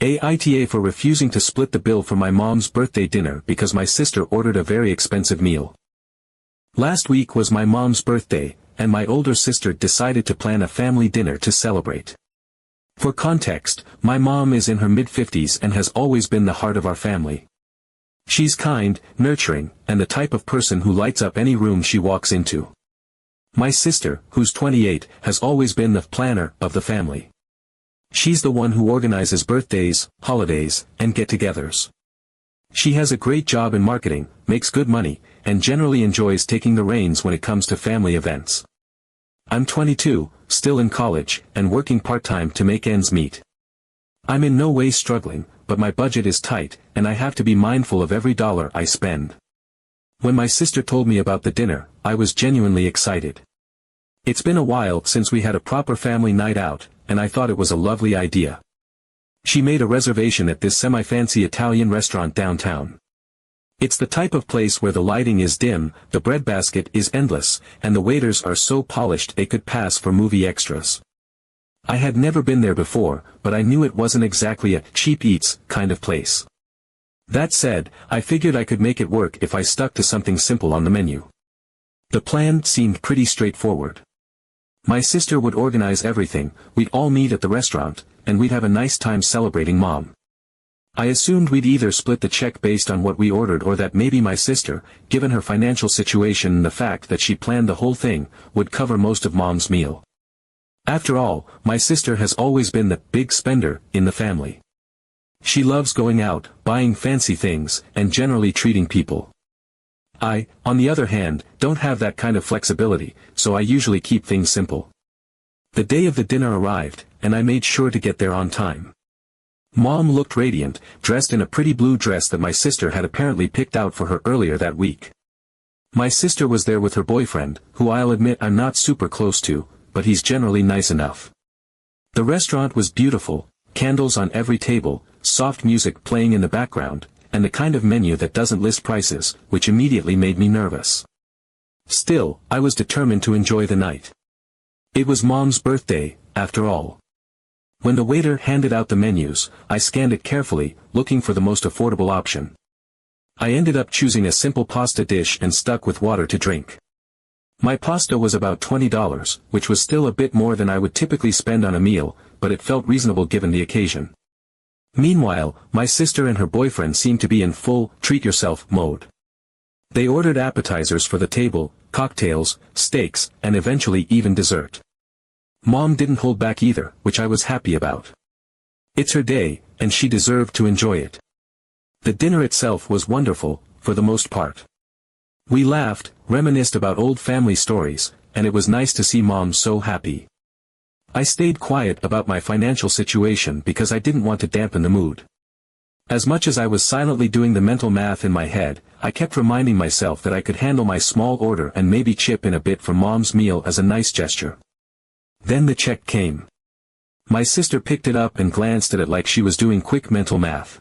AITA for refusing to split the bill for my mom's birthday dinner because my sister ordered a very expensive meal. Last week was my mom's birthday, and my older sister decided to plan a family dinner to celebrate. For context, my mom is in her mid-50s and has always been the heart of our family. She's kind, nurturing, and the type of person who lights up any room she walks into. My sister, who's 28, has always been the planner of the family. She's the one who organizes birthdays, holidays, and get-togethers. She has a great job in marketing, makes good money, and generally enjoys taking the reins when it comes to family events. I'm 22, still in college, and working part-time to make ends meet. I'm in no way struggling, but my budget is tight, and I have to be mindful of every dollar I spend. When my sister told me about the dinner, I was genuinely excited. It's been a while since we had a proper family night out, and I thought it was a lovely idea. She made a reservation at this semi-fancy Italian restaurant downtown. It's the type of place where the lighting is dim, the breadbasket is endless, and the waiters are so polished they could pass for movie extras. I had never been there before, but I knew it wasn't exactly a cheap eats kind of place. That said, I figured I could make it work if I stuck to something simple on the menu. The plan seemed pretty straightforward. My sister would organize everything, we'd all meet at the restaurant, and we'd have a nice time celebrating Mom. I assumed we'd either split the check based on what we ordered or that maybe my sister, given her financial situation and the fact that she planned the whole thing, would cover most of Mom's meal. After all, my sister has always been the big spender in the family. She loves going out, buying fancy things, and generally treating people. I, on the other hand, don't have that kind of flexibility, so I usually keep things simple. The day of the dinner arrived, and I made sure to get there on time. Mom looked radiant, dressed in a pretty blue dress that my sister had apparently picked out for her earlier that week. My sister was there with her boyfriend, who I'll admit I'm not super close to, but he's generally nice enough. The restaurant was beautiful, candles on every table, soft music playing in the background, and the kind of menu that doesn't list prices, which immediately made me nervous. Still, I was determined to enjoy the night. It was Mom's birthday, after all. When the waiter handed out the menus, I scanned it carefully, looking for the most affordable option. I ended up choosing a simple pasta dish and stuck with water to drink. My pasta was about $20, which was still a bit more than I would typically spend on a meal, but it felt reasonable given the occasion. Meanwhile, my sister and her boyfriend seemed to be in full treat-yourself mode. They ordered appetizers for the table, cocktails, steaks, and eventually even dessert. Mom didn't hold back either, which I was happy about. It's her day, and she deserved to enjoy it. The dinner itself was wonderful, for the most part. We laughed, reminisced about old family stories, and it was nice to see Mom so happy. I stayed quiet about my financial situation because I didn't want to dampen the mood. As much as I was silently doing the mental math in my head, I kept reminding myself that I could handle my small order and maybe chip in a bit for Mom's meal as a nice gesture. Then the check came. My sister picked it up and glanced at it like she was doing quick mental math.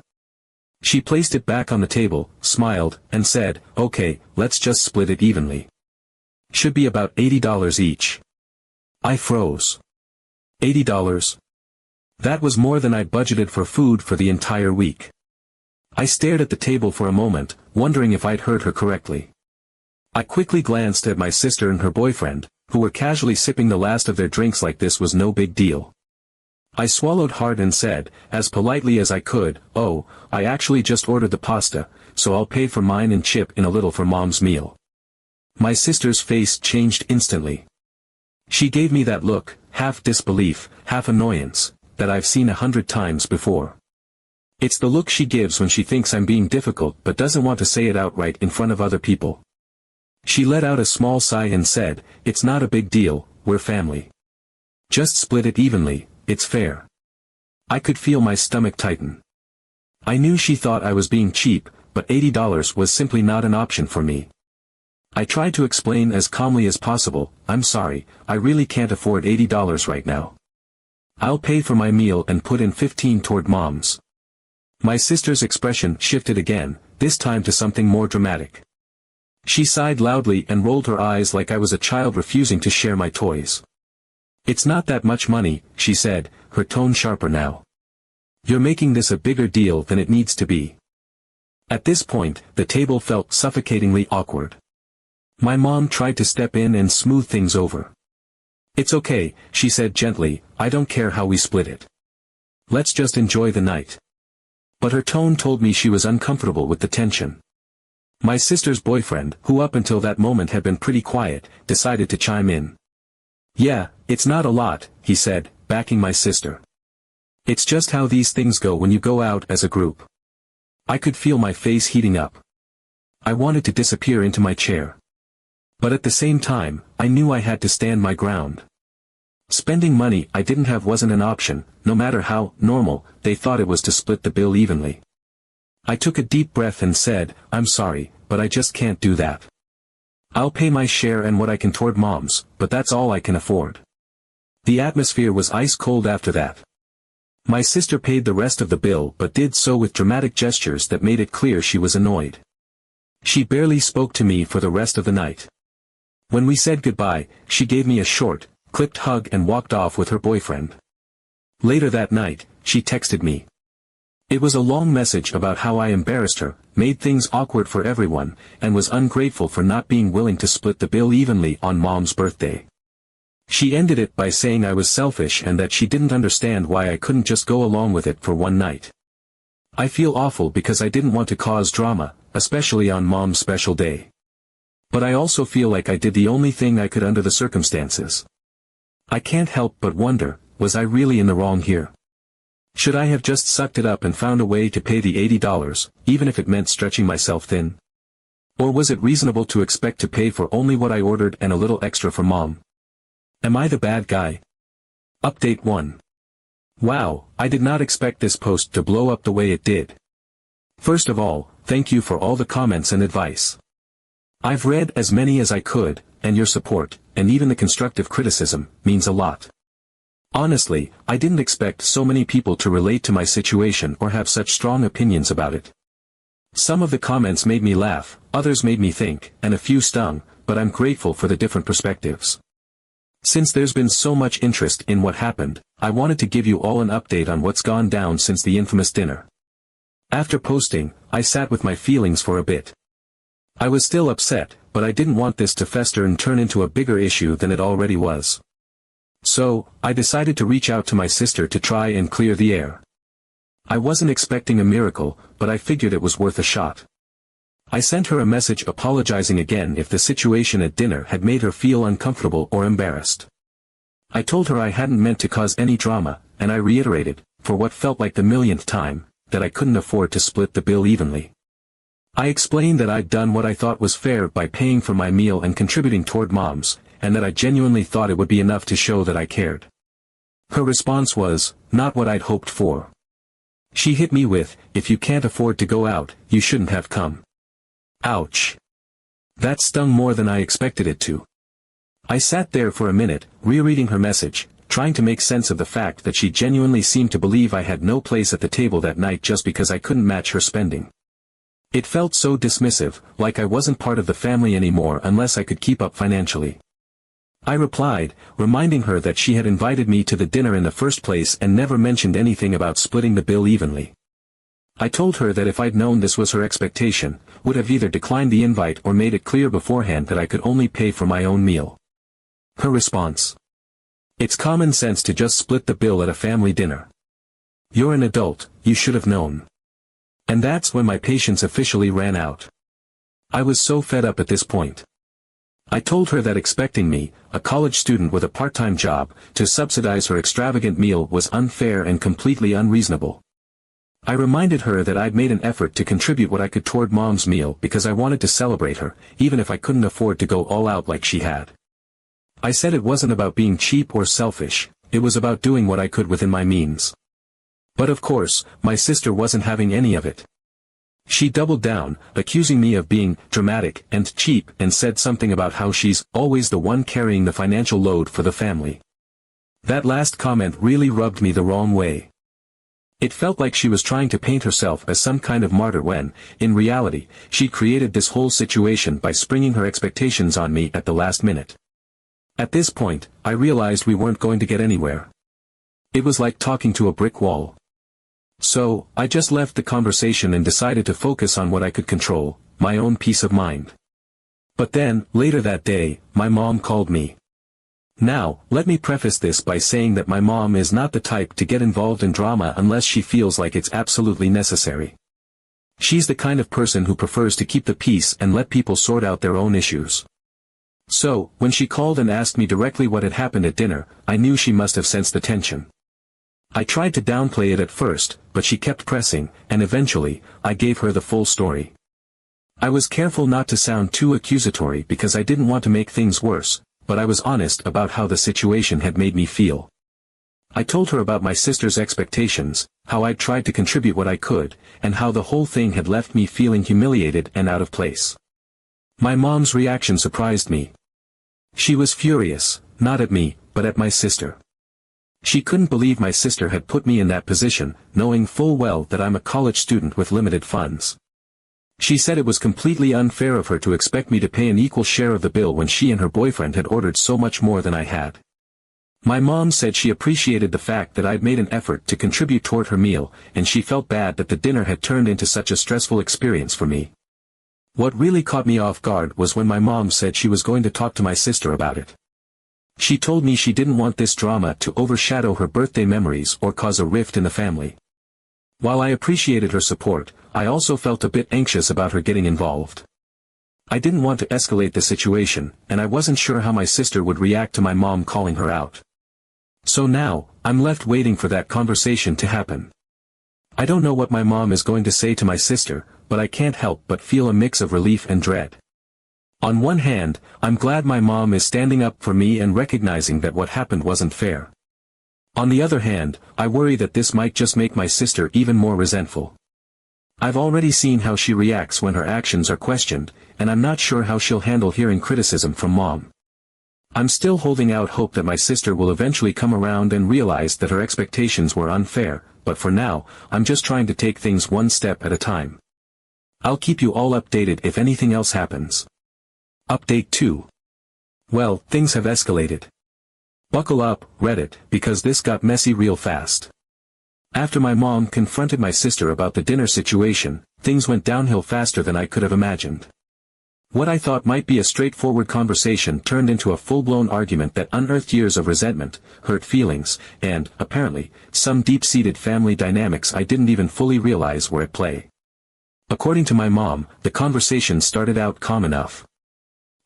She placed it back on the table, smiled, and said, "Okay, let's just split it evenly. Should be about $80 each." I froze. $80? That was more than I'd budgeted for food for the entire week. I stared at the table for a moment, wondering if I'd heard her correctly. I quickly glanced at my sister and her boyfriend, who were casually sipping the last of their drinks like this was no big deal. I swallowed hard and said, as politely as I could, "Oh, I actually just ordered the pasta, so I'll pay for mine and chip in a little for Mom's meal." My sister's face changed instantly. She gave me that look, half disbelief, half annoyance, that I've seen 100 times before. It's the look she gives when she thinks I'm being difficult but doesn't want to say it outright in front of other people. She let out a small sigh and said, "It's not a big deal, we're family. Just split it evenly, it's fair." I could feel my stomach tighten. I knew she thought I was being cheap, but $80 was simply not an option for me. I tried to explain as calmly as possible, "I'm sorry, I really can't afford $80 right now. I'll pay for my meal and put in 15 toward Mom's." My sister's expression shifted again, this time to something more dramatic. She sighed loudly and rolled her eyes like I was a child refusing to share my toys. "It's not that much money," she said, her tone sharper now. You're making this a bigger deal than it needs to be. At this point, the table felt suffocatingly awkward. My mom tried to step in and smooth things over. It's okay, she said gently, I don't care how we split it. Let's just enjoy the night. But her tone told me she was uncomfortable with the tension. My sister's boyfriend, who up until that moment had been pretty quiet, decided to chime in. Yeah, it's not a lot, he said, backing my sister. It's just how these things go when you go out as a group. I could feel my face heating up. I wanted to disappear into my chair. But at the same time, I knew I had to stand my ground. Spending money I didn't have wasn't an option, no matter how normal they thought it was to split the bill evenly. I took a deep breath and said, I'm sorry, but I just can't do that. I'll pay my share and what I can toward Mom's, but that's all I can afford. The atmosphere was ice cold after that. My sister paid the rest of the bill but did so with dramatic gestures that made it clear she was annoyed. She barely spoke to me for the rest of the night. When we said goodbye, she gave me a short, clipped hug and walked off with her boyfriend. Later that night, she texted me. It was a long message about how I embarrassed her, made things awkward for everyone, and was ungrateful for not being willing to split the bill evenly on Mom's birthday. She ended it by saying I was selfish and that she didn't understand why I couldn't just go along with it for one night. I feel awful because I didn't want to cause drama, especially on Mom's special day. But I also feel like I did the only thing I could under the circumstances. I can't help but wonder, was I really in the wrong here? Should I have just sucked it up and found a way to pay the $80, even if it meant stretching myself thin? Or was it reasonable to expect to pay for only what I ordered and a little extra for Mom? Am I the bad guy? Update 1. Wow, I did not expect this post to blow up the way it did. First of all, thank you for all the comments and advice. I've read as many as I could, and your support, and even the constructive criticism, means a lot. Honestly, I didn't expect so many people to relate to my situation or have such strong opinions about it. Some of the comments made me laugh, others made me think, and a few stung, but I'm grateful for the different perspectives. Since there's been so much interest in what happened, I wanted to give you all an update on what's gone down since the infamous dinner. After posting, I sat with my feelings for a bit. I was still upset, but I didn't want this to fester and turn into a bigger issue than it already was. So, I decided to reach out to my sister to try and clear the air. I wasn't expecting a miracle, but I figured it was worth a shot. I sent her a message apologizing again if the situation at dinner had made her feel uncomfortable or embarrassed. I told her I hadn't meant to cause any drama, and I reiterated, for what felt like the millionth time, that I couldn't afford to split the bill evenly. I explained that I'd done what I thought was fair by paying for my meal and contributing toward Mom's, and that I genuinely thought it would be enough to show that I cared. Her response was, not what I'd hoped for. She hit me with, if you can't afford to go out, you shouldn't have come. Ouch. That stung more than I expected it to. I sat there for a minute, rereading her message, trying to make sense of the fact that she genuinely seemed to believe I had no place at the table that night just because I couldn't match her spending. It felt so dismissive, like I wasn't part of the family anymore unless I could keep up financially. I replied, reminding her that she had invited me to the dinner in the first place and never mentioned anything about splitting the bill evenly. I told her that if I'd known this was her expectation, would have either declined the invite or made it clear beforehand that I could only pay for my own meal. Her response. It's common sense to just split the bill at a family dinner. You're an adult, you should have known. And that's when my patience officially ran out. I was so fed up at this point. I told her that expecting me, a college student with a part-time job, to subsidize her extravagant meal was unfair and completely unreasonable. I reminded her that I'd made an effort to contribute what I could toward Mom's meal because I wanted to celebrate her, even if I couldn't afford to go all out like she had. I said it wasn't about being cheap or selfish, it was about doing what I could within my means. But of course, my sister wasn't having any of it. She doubled down, accusing me of being dramatic and cheap, and said something about how she's always the one carrying the financial load for the family. That last comment really rubbed me the wrong way. It felt like she was trying to paint herself as some kind of martyr when, in reality, she created this whole situation by springing her expectations on me at the last minute. At this point, I realized we weren't going to get anywhere. It was like talking to a brick wall. So, I just left the conversation and decided to focus on what I could control, my own peace of mind. But then, later that day, my mom called me. Now, let me preface this by saying that my mom is not the type to get involved in drama unless she feels like it's absolutely necessary. She's the kind of person who prefers to keep the peace and let people sort out their own issues. So, when she called and asked me directly what had happened at dinner, I knew she must have sensed the tension. I tried to downplay it at first, but she kept pressing, and eventually, I gave her the full story. I was careful not to sound too accusatory because I didn't want to make things worse, but I was honest about how the situation had made me feel. I told her about my sister's expectations, how I'd tried to contribute what I could, and how the whole thing had left me feeling humiliated and out of place. My mom's reaction surprised me. She was furious, not at me, but at my sister. She couldn't believe my sister had put me in that position, knowing full well that I'm a college student with limited funds. She said it was completely unfair of her to expect me to pay an equal share of the bill when she and her boyfriend had ordered so much more than I had. My mom said she appreciated the fact that I'd made an effort to contribute toward her meal, and she felt bad that the dinner had turned into such a stressful experience for me. What really caught me off guard was when my mom said she was going to talk to my sister about it. She told me she didn't want this drama to overshadow her birthday memories or cause a rift in the family. While I appreciated her support, I also felt a bit anxious about her getting involved. I didn't want to escalate the situation, and I wasn't sure how my sister would react to my mom calling her out. So now, I'm left waiting for that conversation to happen. I don't know what my mom is going to say to my sister, but I can't help but feel a mix of relief and dread. On one hand, I'm glad my mom is standing up for me and recognizing that what happened wasn't fair. On the other hand, I worry that this might just make my sister even more resentful. I've already seen how she reacts when her actions are questioned, and I'm not sure how she'll handle hearing criticism from mom. I'm still holding out hope that my sister will eventually come around and realize that her expectations were unfair, but for now, I'm just trying to take things one step at a time. I'll keep you all updated if anything else happens. Update 2. Well, things have escalated. Buckle up, Reddit, because this got messy real fast. After my mom confronted my sister about the dinner situation, things went downhill faster than I could have imagined. What I thought might be a straightforward conversation turned into a full-blown argument that unearthed years of resentment, hurt feelings, and, apparently, some deep-seated family dynamics I didn't even fully realize were at play. According to my mom, the conversation started out calm enough.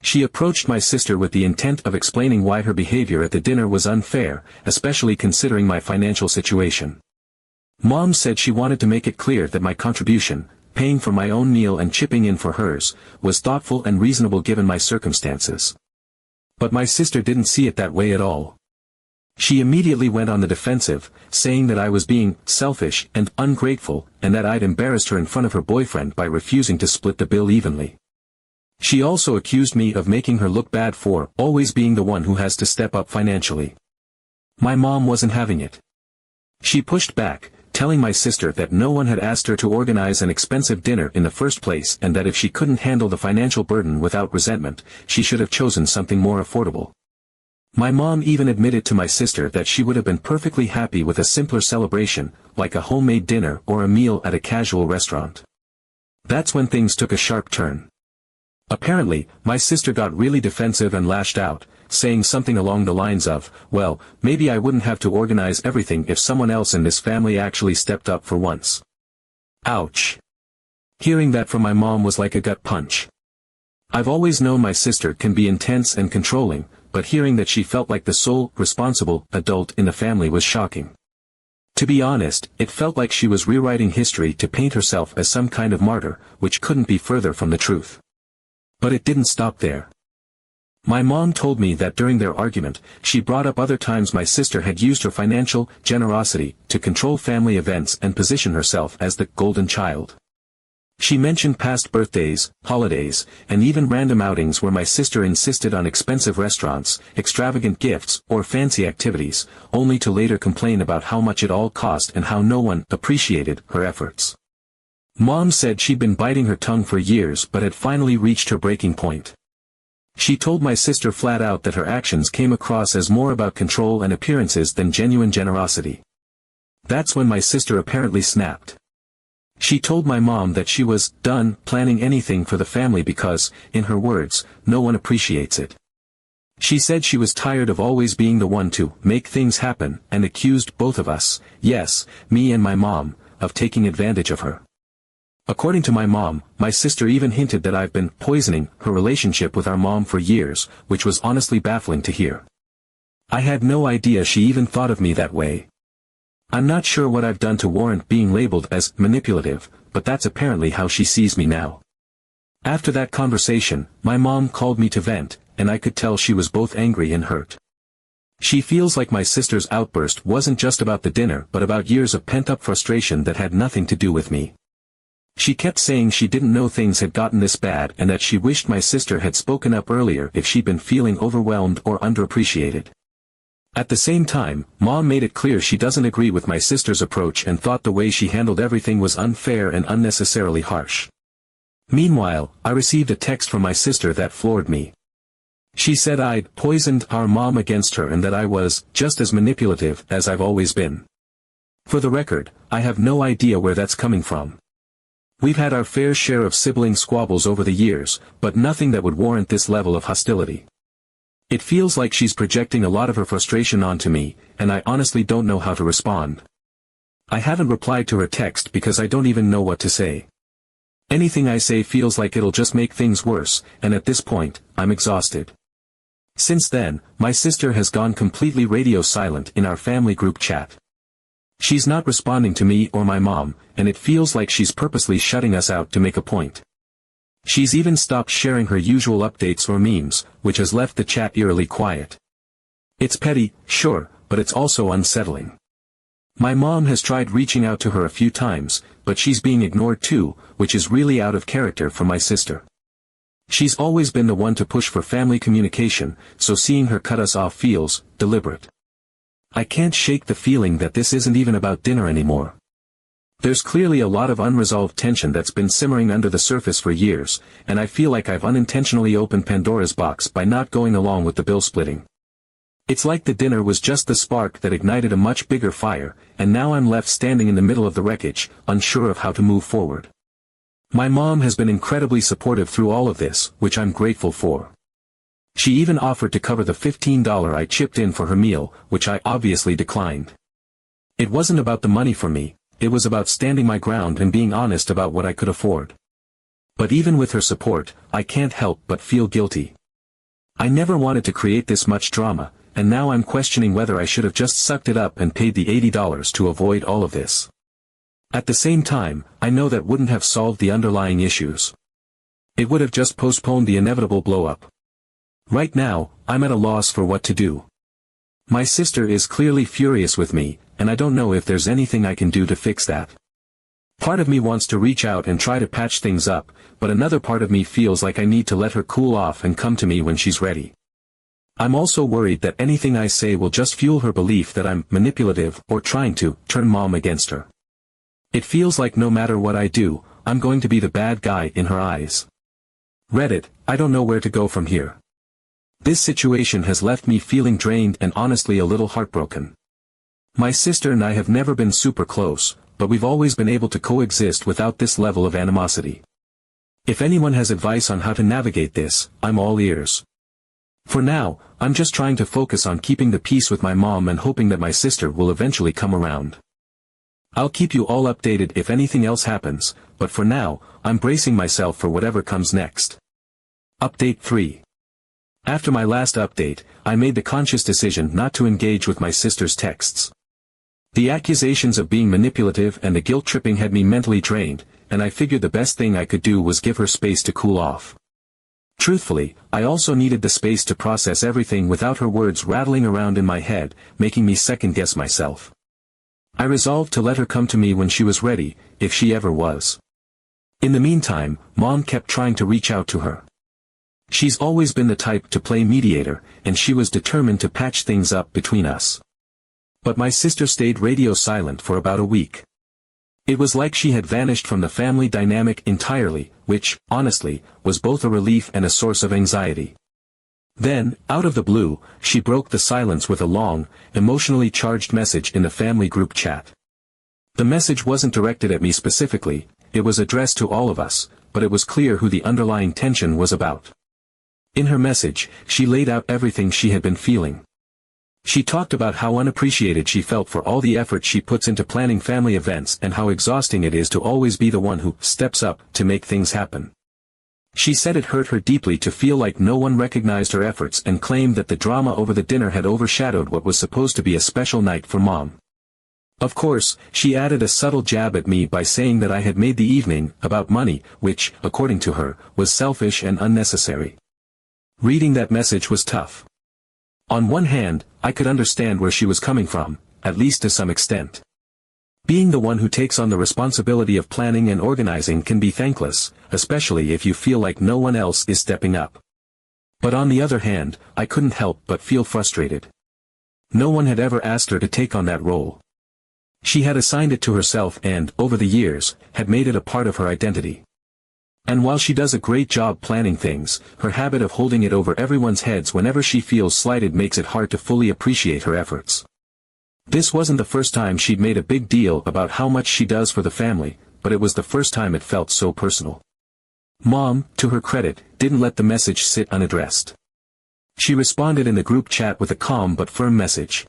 She approached my sister with the intent of explaining why her behavior at the dinner was unfair, especially considering my financial situation. Mom said she wanted to make it clear that my contribution, paying for my own meal and chipping in for hers, was thoughtful and reasonable given my circumstances. But my sister didn't see it that way at all. She immediately went on the defensive, saying that I was being selfish and ungrateful, and that I'd embarrassed her in front of her boyfriend by refusing to split the bill evenly. She also accused me of making her look bad for always being the one who has to step up financially. My mom wasn't having it. She pushed back, telling my sister that no one had asked her to organize an expensive dinner in the first place and that if she couldn't handle the financial burden without resentment, she should have chosen something more affordable. My mom even admitted to my sister that she would have been perfectly happy with a simpler celebration, like a homemade dinner or a meal at a casual restaurant. That's when things took a sharp turn. Apparently, my sister got really defensive and lashed out, saying something along the lines of, well, maybe I wouldn't have to organize everything if someone else in this family actually stepped up for once. Ouch. Hearing that from my mom was like a gut punch. I've always known my sister can be intense and controlling, but hearing that she felt like the sole, responsible, adult in the family was shocking. To be honest, it felt like she was rewriting history to paint herself as some kind of martyr, which couldn't be further from the truth. But it didn't stop there. My mom told me that during their argument, she brought up other times my sister had used her financial generosity to control family events and position herself as the golden child. She mentioned past birthdays, holidays, and even random outings where my sister insisted on expensive restaurants, extravagant gifts, or fancy activities, only to later complain about how much it all cost and how no one appreciated her efforts. Mom said she'd been biting her tongue for years but had finally reached her breaking point. She told my sister flat out that her actions came across as more about control and appearances than genuine generosity. That's when my sister apparently snapped. She told my mom that she was done planning anything for the family because, in her words, no one appreciates it. She said she was tired of always being the one to make things happen and accused both of us, yes, me and my mom, of taking advantage of her. According to my mom, my sister even hinted that I've been poisoning her relationship with our mom for years, which was honestly baffling to hear. I had no idea she even thought of me that way. I'm not sure what I've done to warrant being labeled as manipulative, but that's apparently how she sees me now. After that conversation, my mom called me to vent, and I could tell she was both angry and hurt. She feels like my sister's outburst wasn't just about the dinner but about years of pent-up frustration that had nothing to do with me. She kept saying she didn't know things had gotten this bad and that she wished my sister had spoken up earlier if she'd been feeling overwhelmed or underappreciated. At the same time, Mom made it clear she doesn't agree with my sister's approach and thought the way she handled everything was unfair and unnecessarily harsh. Meanwhile, I received a text from my sister that floored me. She said I'd poisoned our mom against her and that I was just as manipulative as I've always been. For the record, I have no idea where that's coming from. We've had our fair share of sibling squabbles over the years, but nothing that would warrant this level of hostility. It feels like she's projecting a lot of her frustration onto me, and I honestly don't know how to respond. I haven't replied to her text because I don't even know what to say. Anything I say feels like it'll just make things worse, and at this point, I'm exhausted. Since then, my sister has gone completely radio silent in our family group chat. She's not responding to me or my mom, and it feels like she's purposely shutting us out to make a point. She's even stopped sharing her usual updates or memes, which has left the chat eerily quiet. It's petty, sure, but it's also unsettling. My mom has tried reaching out to her a few times, but she's being ignored too, which is really out of character for my sister. She's always been the one to push for family communication, so seeing her cut us off feels deliberate. I can't shake the feeling that this isn't even about dinner anymore. There's clearly a lot of unresolved tension that's been simmering under the surface for years, and I feel like I've unintentionally opened Pandora's box by not going along with the bill splitting. It's like the dinner was just the spark that ignited a much bigger fire, and now I'm left standing in the middle of the wreckage, unsure of how to move forward. My mom has been incredibly supportive through all of this, which I'm grateful for. She even offered to cover the $15 I chipped in for her meal, which I obviously declined. It wasn't about the money for me. It was about standing my ground and being honest about what I could afford. But even with her support, I can't help but feel guilty. I never wanted to create this much drama, and now I'm questioning whether I should have just sucked it up and paid the $80 to avoid all of this. At the same time, I know that wouldn't have solved the underlying issues. It would have just postponed the inevitable blow-up. Right now, I'm at a loss for what to do. My sister is clearly furious with me, and I don't know if there's anything I can do to fix that. Part of me wants to reach out and try to patch things up, but another part of me feels like I need to let her cool off and come to me when she's ready. I'm also worried that anything I say will just fuel her belief that I'm manipulative or trying to turn mom against her. It feels like no matter what I do, I'm going to be the bad guy in her eyes. Reddit, I don't know where to go from here. This situation has left me feeling drained and honestly a little heartbroken. My sister and I have never been super close, but we've always been able to coexist without this level of animosity. If anyone has advice on how to navigate this, I'm all ears. For now, I'm just trying to focus on keeping the peace with my mom and hoping that my sister will eventually come around. I'll keep you all updated if anything else happens, but for now, I'm bracing myself for whatever comes next. Update 3. After my last update, I made the conscious decision not to engage with my sister's texts. The accusations of being manipulative and the guilt-tripping had me mentally drained, and I figured the best thing I could do was give her space to cool off. Truthfully, I also needed the space to process everything without her words rattling around in my head, making me second-guess myself. I resolved to let her come to me when she was ready, if she ever was. In the meantime, Mom kept trying to reach out to her. She's always been the type to play mediator, and she was determined to patch things up between us. But my sister stayed radio silent for about a week. It was like she had vanished from the family dynamic entirely, which, honestly, was both a relief and a source of anxiety. Then, out of the blue, she broke the silence with a long, emotionally charged message in the family group chat. The message wasn't directed at me specifically, it was addressed to all of us, but it was clear who the underlying tension was about. In her message, she laid out everything she had been feeling. She talked about how unappreciated she felt for all the effort she puts into planning family events and how exhausting it is to always be the one who steps up to make things happen. She said it hurt her deeply to feel like no one recognized her efforts and claimed that the drama over the dinner had overshadowed what was supposed to be a special night for Mom. Of course, she added a subtle jab at me by saying that I had made the evening about money, which, according to her, was selfish and unnecessary. Reading that message was tough. On one hand, I could understand where she was coming from, at least to some extent. Being the one who takes on the responsibility of planning and organizing can be thankless, especially if you feel like no one else is stepping up. But on the other hand, I couldn't help but feel frustrated. No one had ever asked her to take on that role. She had assigned it to herself and, over the years, had made it a part of her identity. And while she does a great job planning things, her habit of holding it over everyone's heads whenever she feels slighted makes it hard to fully appreciate her efforts. This wasn't the first time she'd made a big deal about how much she does for the family, but it was the first time it felt so personal. Mom, to her credit, didn't let the message sit unaddressed. She responded in the group chat with a calm but firm message.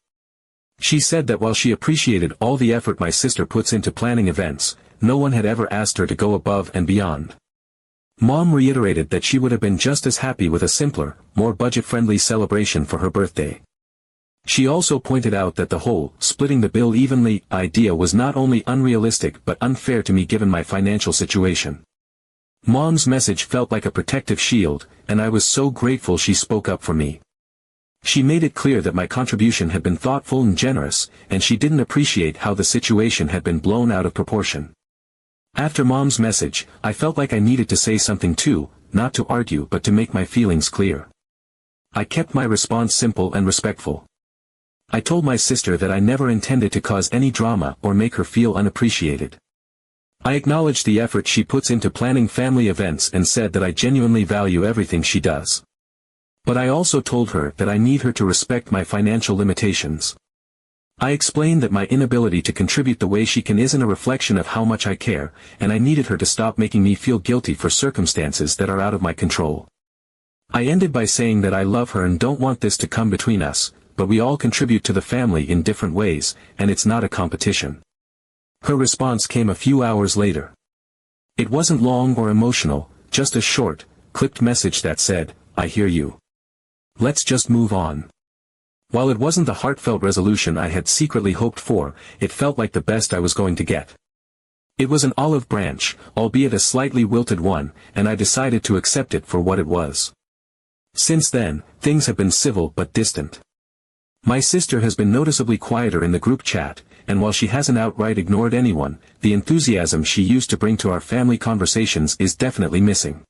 She said that while she appreciated all the effort my sister puts into planning events, no one had ever asked her to go above and beyond. Mom reiterated that she would have been just as happy with a simpler, more budget-friendly celebration for her birthday. She also pointed out that the whole, splitting the bill evenly, idea was not only unrealistic but unfair to me given my financial situation. Mom's message felt like a protective shield, and I was so grateful she spoke up for me. She made it clear that my contribution had been thoughtful and generous, and she didn't appreciate how the situation had been blown out of proportion. After Mom's message, I felt like I needed to say something too, not to argue but to make my feelings clear. I kept my response simple and respectful. I told my sister that I never intended to cause any drama or make her feel unappreciated. I acknowledged the effort she puts into planning family events and said that I genuinely value everything she does. But I also told her that I need her to respect my financial limitations. I explained that my inability to contribute the way she can isn't a reflection of how much I care, and I needed her to stop making me feel guilty for circumstances that are out of my control. I ended by saying that I love her and don't want this to come between us, but we all contribute to the family in different ways, and it's not a competition. Her response came a few hours later. It wasn't long or emotional, just a short, clipped message that said, "I hear you. Let's just move on." While it wasn't the heartfelt resolution I had secretly hoped for, it felt like the best I was going to get. It was an olive branch, albeit a slightly wilted one, and I decided to accept it for what it was. Since then, things have been civil but distant. My sister has been noticeably quieter in the group chat, and while she hasn't outright ignored anyone, the enthusiasm she used to bring to our family conversations is definitely missing.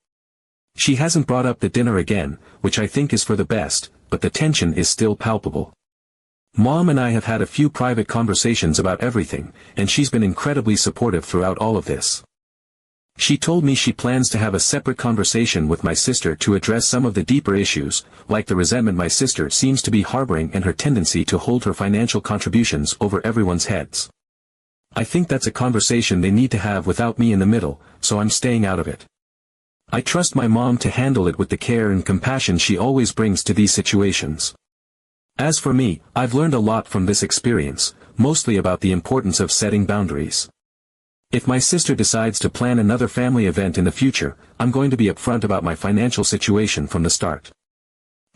She hasn't brought up the dinner again, which I think is for the best, but the tension is still palpable. Mom and I have had a few private conversations about everything, and she's been incredibly supportive throughout all of this. She told me she plans to have a separate conversation with my sister to address some of the deeper issues, like the resentment my sister seems to be harboring and her tendency to hold her financial contributions over everyone's heads. I think that's a conversation they need to have without me in the middle, so I'm staying out of it. I trust my mom to handle it with the care and compassion she always brings to these situations. As for me, I've learned a lot from this experience, mostly about the importance of setting boundaries. If my sister decides to plan another family event in the future, I'm going to be upfront about my financial situation from the start.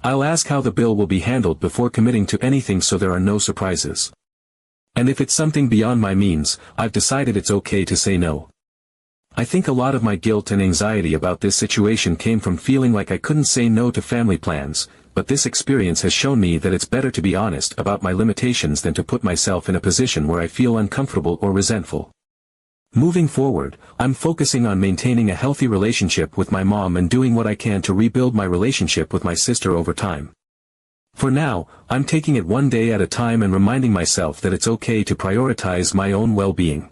I'll ask how the bill will be handled before committing to anything so there are no surprises. And if it's something beyond my means, I've decided it's okay to say no. I think a lot of my guilt and anxiety about this situation came from feeling like I couldn't say no to family plans, but this experience has shown me that it's better to be honest about my limitations than to put myself in a position where I feel uncomfortable or resentful. Moving forward, I'm focusing on maintaining a healthy relationship with my mom and doing what I can to rebuild my relationship with my sister over time. For now, I'm taking it one day at a time and reminding myself that it's okay to prioritize my own well-being.